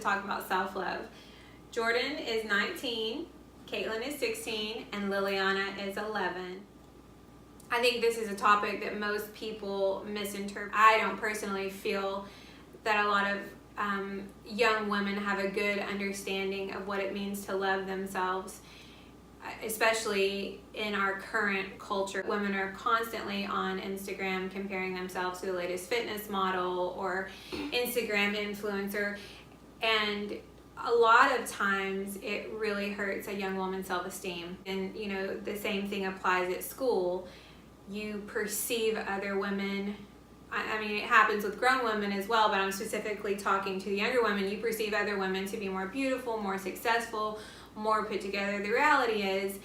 talk about self-love. Jordan is 19, Caitlin is 16, and Liliana is 11. I think this is a topic that most people misinterpret. I don't personally feel that a lot of young women have a good understanding of what it means to love themselves, especially in our current culture. Women are constantly on Instagram comparing themselves to the latest fitness model or Instagram influencer, and a lot of times it really hurts a young woman's self-esteem. And you know, the same thing applies at school. You perceive other women, I mean, it happens with grown women as well, but I'm specifically talking to the younger women. You perceive other women to be more beautiful, more successful, more put together. The reality is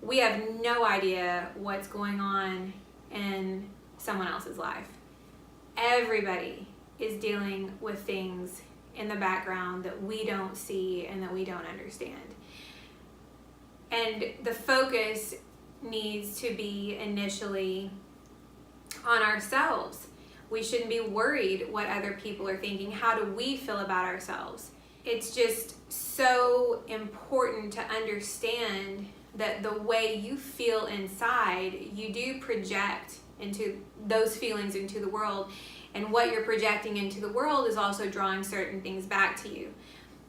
we have no idea what's going on in someone else's life. Everybody is dealing with things in the background that we don't see and that we don't understand. And the focus needs to be initially on ourselves. We shouldn't be worried what other people are thinking. How do we feel about ourselves? It's just so important to understand that the way you feel inside, you do project into those feelings into the world, and what you're projecting into the world is also drawing certain things back to you.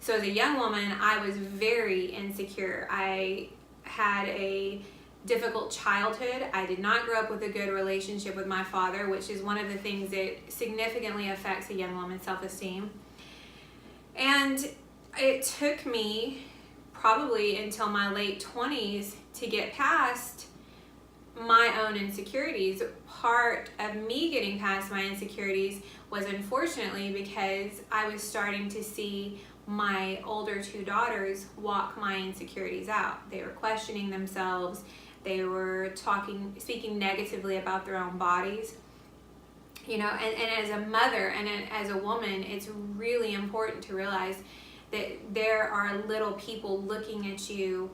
So as a young woman, I was very insecure. I had a difficult childhood. I did not grow up with a good relationship with my father, which is one of the things that significantly affects a young woman's self-esteem. And it took me probably until my late 20s to get past my own insecurities. Part of me getting past my insecurities was unfortunately because I was starting to see my older two daughters walk my insecurities out. They were questioning themselves. They were speaking negatively about their own bodies. You know, and as a mother and as a woman, it's really important to realize that there are little people looking at you,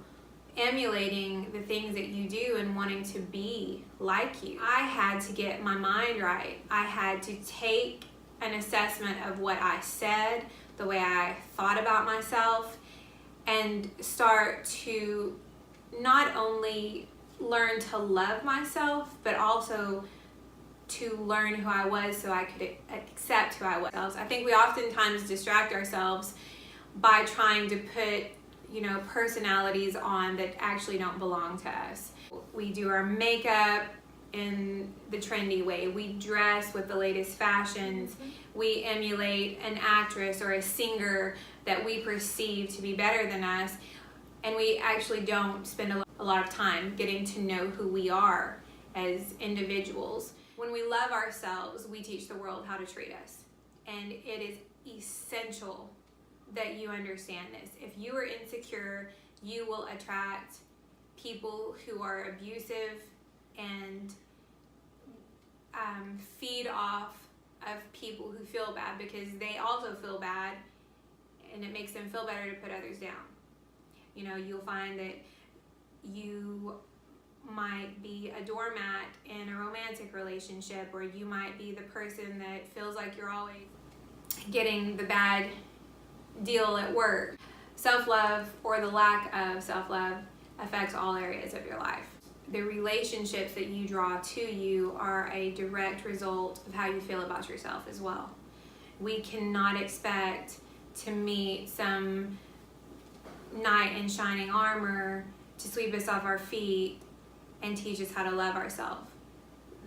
emulating the things that you do and wanting to be like you. I had to get my mind right. I had to take an assessment of what I said, the way I thought about myself, and start to not only learn to love myself, but also to learn who I was so I could accept who I was. I think we oftentimes distract ourselves by trying to put, you know, personalities on that actually don't belong to us. We do our makeup in the trendy way. We dress with the latest fashions. We emulate an actress or a singer that we perceive to be better than us, and we actually don't spend a lot of time getting to know who we are as individuals. When we love ourselves, we teach the world how to treat us. And it is essential that you understand this. If you are insecure, you will attract people who are abusive and feed off of people who feel bad, because they also feel bad and it makes them feel better to put others down. You know, you'll find that you might be a doormat in a romantic relationship, or you might be the person that feels like you're always getting the bad deal at work. Self-love, or the lack of self-love, affects all areas of your life. The relationships that you draw to you are a direct result of how you feel about yourself as well. We cannot expect to meet some knight in shining armor to sweep us off our feet and teach us how to love ourselves.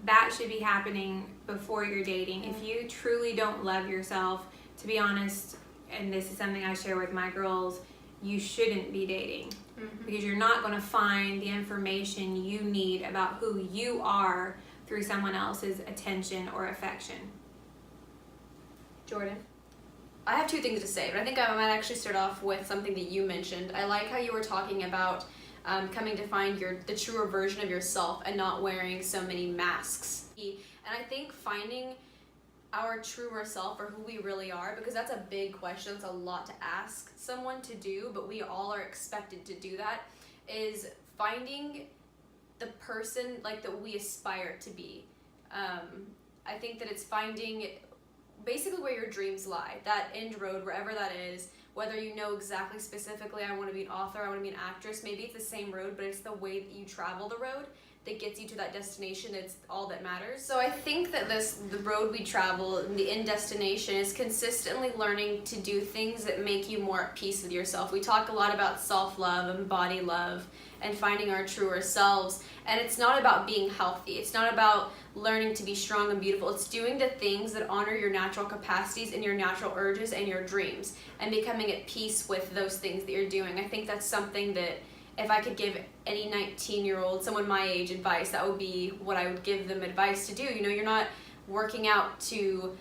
That should be happening before you're dating. If you truly don't love yourself, to be honest, and this is something I share with my girls, you shouldn't be dating, because you're not going to find the information you need about who you are through someone else's attention or affection. Jordan? I have two things to say, but I think I might actually start off with something that you mentioned. I like how you were talking about coming to find the truer version of yourself and not wearing so many masks. And I think finding our truer self, or who we really are, because that's a big question, it's a lot to ask someone to do, but we all are expected to do that, is finding the person like that we aspire to be. I think that it's finding basically where your dreams lie, that end road, wherever that is, whether you know exactly specifically, I want to be an author, I want to be an actress, maybe it's the same road, but it's the way that you travel the road that gets you to that destination that's all that matters. So I think that the road we travel, the end destination, is consistently learning to do things that make you more at peace with yourself. We talk a lot about self-love and body love and finding our truer selves, and it's not about being healthy. It's not about learning to be strong and beautiful. It's doing the things that honor your natural capacities and your natural urges and your dreams, and becoming at peace with those things that you're doing. I think that's something that if I could give any 19-year-old, someone my age, advice, that would be what I would give them advice to do. You know, you're not working out to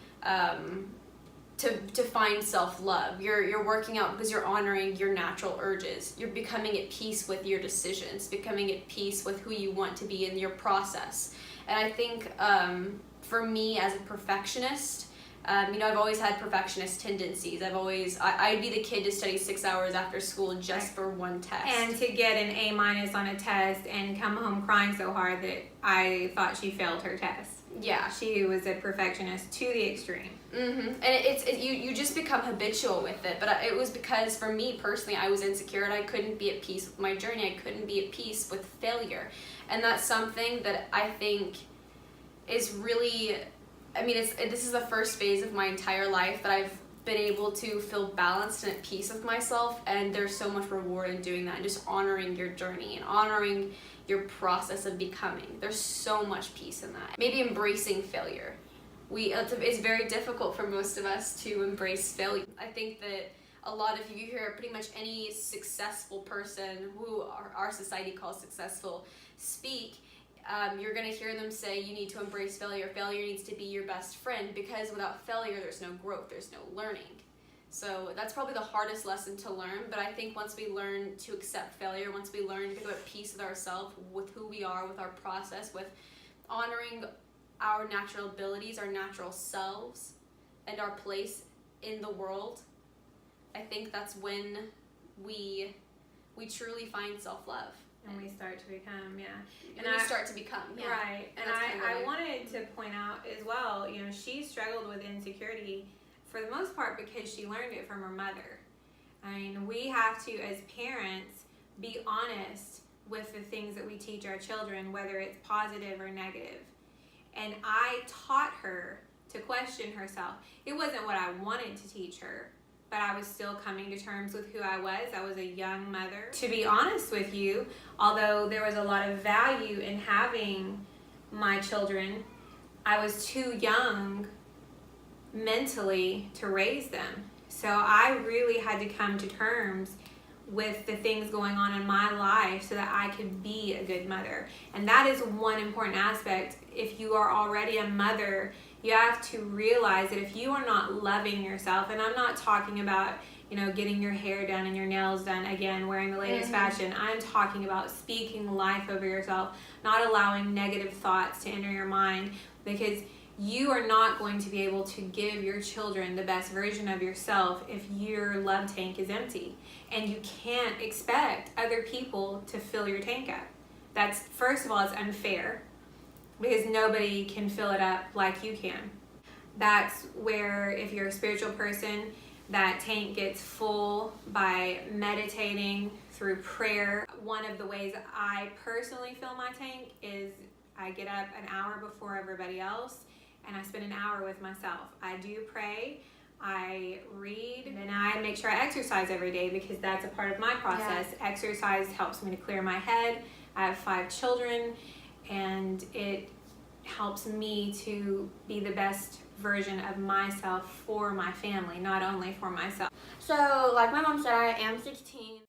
find self-love. You're working out because you're honoring your natural urges. You're becoming at peace with your decisions, becoming at peace with who you want to be in your process. And I think for me as a perfectionist, you know, I've always had perfectionist tendencies. I'd be the kid to study 6 hours after school just for one test. And to get an A- on a test and come home crying so hard that I thought she failed her test. Yeah. She was a perfectionist to the extreme. Mm-hmm. And you just become habitual with it. But it was because for me personally, I was insecure and I couldn't be at peace with my journey. I couldn't be at peace with failure. And that's something that I think is really, I mean, this is the first phase of my entire life that I've been able to feel balanced and at peace with myself, and there's so much reward in doing that, and just honoring your journey and honoring your process of becoming. There's so much peace in that. Maybe embracing failure. It's very difficult for most of us to embrace failure. I think that a lot of you hear pretty much any successful person who our society calls successful speak, you're going to hear them say you need to embrace failure. Failure needs to be your best friend, because without failure there's no growth, there's no learning. So that's probably the hardest lesson to learn, but I think once we learn to accept failure, once we learn to go at peace with ourselves, with who we are, with our process, with honoring our natural abilities, our natural selves, and our place in the world, I think that's when we truly find self-love. And we start to become, start to become, right. And I wanted to point out as well, you know, she struggled with insecurity for the most part because she learned it from her mother. I mean, we have to, as parents, be honest with the things that we teach our children, whether it's positive or negative. And I taught her to question herself. It wasn't what I wanted to teach her, but I was still coming to terms with who I was. I was a young mother. To be honest with you, although there was a lot of value in having my children, I was too young mentally to raise them. So I really had to come to terms with the things going on in my life so that I could be a good mother. And that is one important aspect. If you are already a mother, you have to realize that if you are not loving yourself, and I'm not talking about, you know, getting your hair done and your nails done, again, wearing the latest fashion. I'm talking about speaking life over yourself, not allowing negative thoughts to enter your mind, because you are not going to be able to give your children the best version of yourself if your love tank is empty. And you can't expect other people to fill your tank up. That's, first of all, it's unfair, because nobody can fill it up like you can. That's where, if you're a spiritual person, that tank gets full by meditating, through prayer. One of the ways I personally fill my tank is I get up an hour before everybody else and I spend an hour with myself. I do pray, I read, and I make sure I exercise every day, because that's a part of my process. Yeah. Exercise helps me to clear my head. I have 5 children, and it helps me to be the best version of myself for my family, not only for myself. So, like my mom said, I am 16.